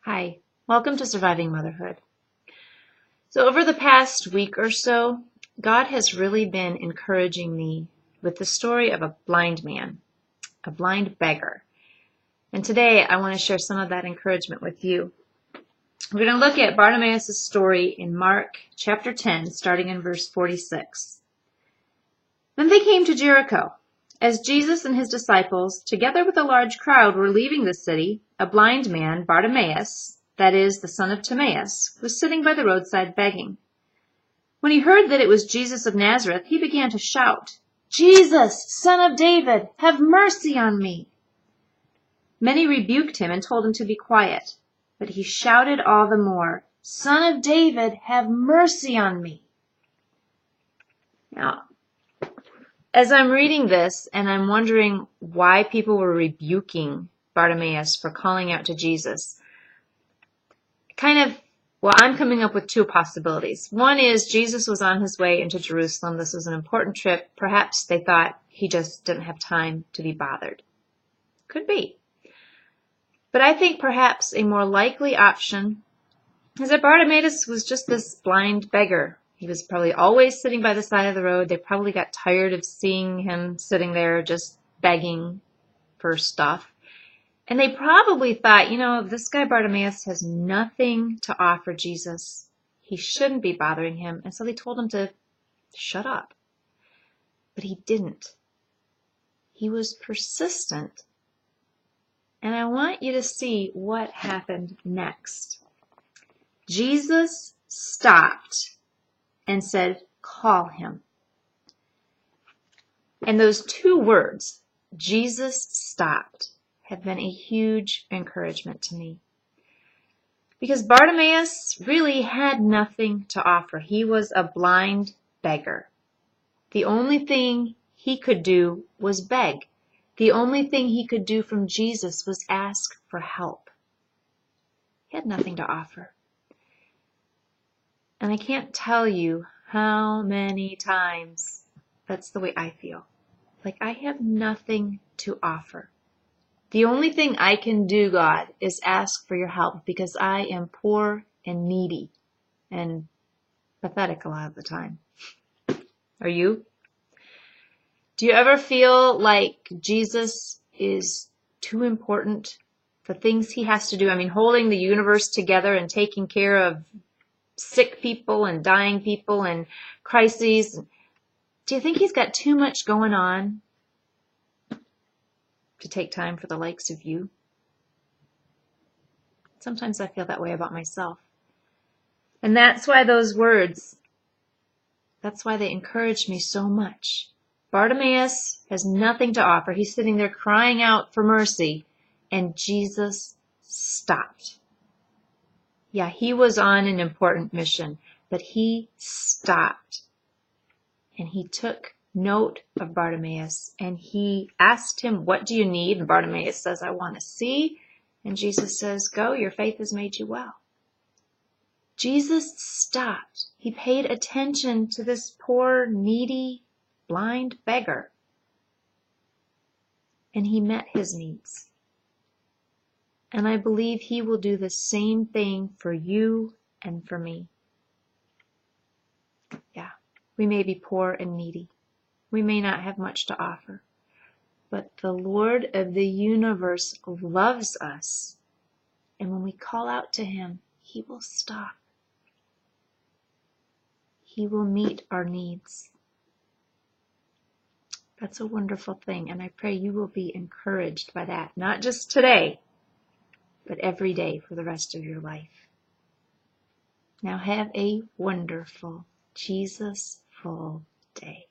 Hi, welcome to Surviving Motherhood. So over the past week or so, God has really been encouraging me with the story of a blind man, a blind beggar. And today I want to share some of that encouragement with you. We're going to look at Bartimaeus' story in Mark chapter 10, starting in verse 46. Then they came to Jericho. As Jesus and his disciples, together with a large crowd, were leaving the city, a blind man, Bartimaeus, that is, the son of Timaeus, was sitting by the roadside begging. When he heard that it was Jesus of Nazareth, he began to shout, "Jesus, Son of David, have mercy on me!" Many rebuked him and told him to be quiet, but he shouted all the more, "Son of David, have mercy on me!" Now, as I'm reading this and I'm wondering why people were rebuking Bartimaeus for calling out to Jesus, I'm coming up with two possibilities. One is Jesus was on his way into Jerusalem. This was an important trip. Perhaps they thought he just didn't have time to be bothered. Could be. But I think perhaps a more likely option is that Bartimaeus was just this blind beggar. He was probably always sitting by the side of the road. They probably got tired of seeing him sitting there just begging for stuff. And they probably thought, this guy Bartimaeus has nothing to offer Jesus. He shouldn't be bothering him. And so they told him to shut up. But he didn't. He was persistent. And I want you to see what happened next. Jesus stopped and said, "Call him." And those two words, Jesus stopped, have been a huge encouragement to me. Because Bartimaeus really had nothing to offer. He was a blind beggar. The only thing he could do was beg. The only thing he could do from Jesus was ask for help. He had nothing to offer. And I can't tell you how many times that's the way I feel. Like I have nothing to offer. The only thing I can do, God, is ask for your help because I am poor and needy and pathetic a lot of the time. Are you? Do you ever feel like Jesus is too important? The things he has to do, holding the universe together and taking care of sick people and dying people and crises. Do you think he's got too much going on to take time for the likes of you? Sometimes I feel that way about myself. And that's why those words, that's why they encourage me so much. Bartimaeus has nothing to offer. He's sitting there crying out for mercy, and Jesus stopped. Yeah, he was on an important mission, but he stopped. And he took note of Bartimaeus, and he asked him, "What do you need?" And Bartimaeus says, "I want to see." And Jesus says, "Go, your faith has made you well." Jesus stopped. He paid attention to this poor, needy, blind beggar. And he met his needs. And I believe he will do the same thing for you and for me. Yeah, we may be poor and needy. We may not have much to offer. But the Lord of the universe loves us. And when we call out to him, he will stop. He will meet our needs. That's a wonderful thing. And I pray you will be encouraged by that. Not just today, but every day for the rest of your life. Now have a wonderful, Jesus-full day.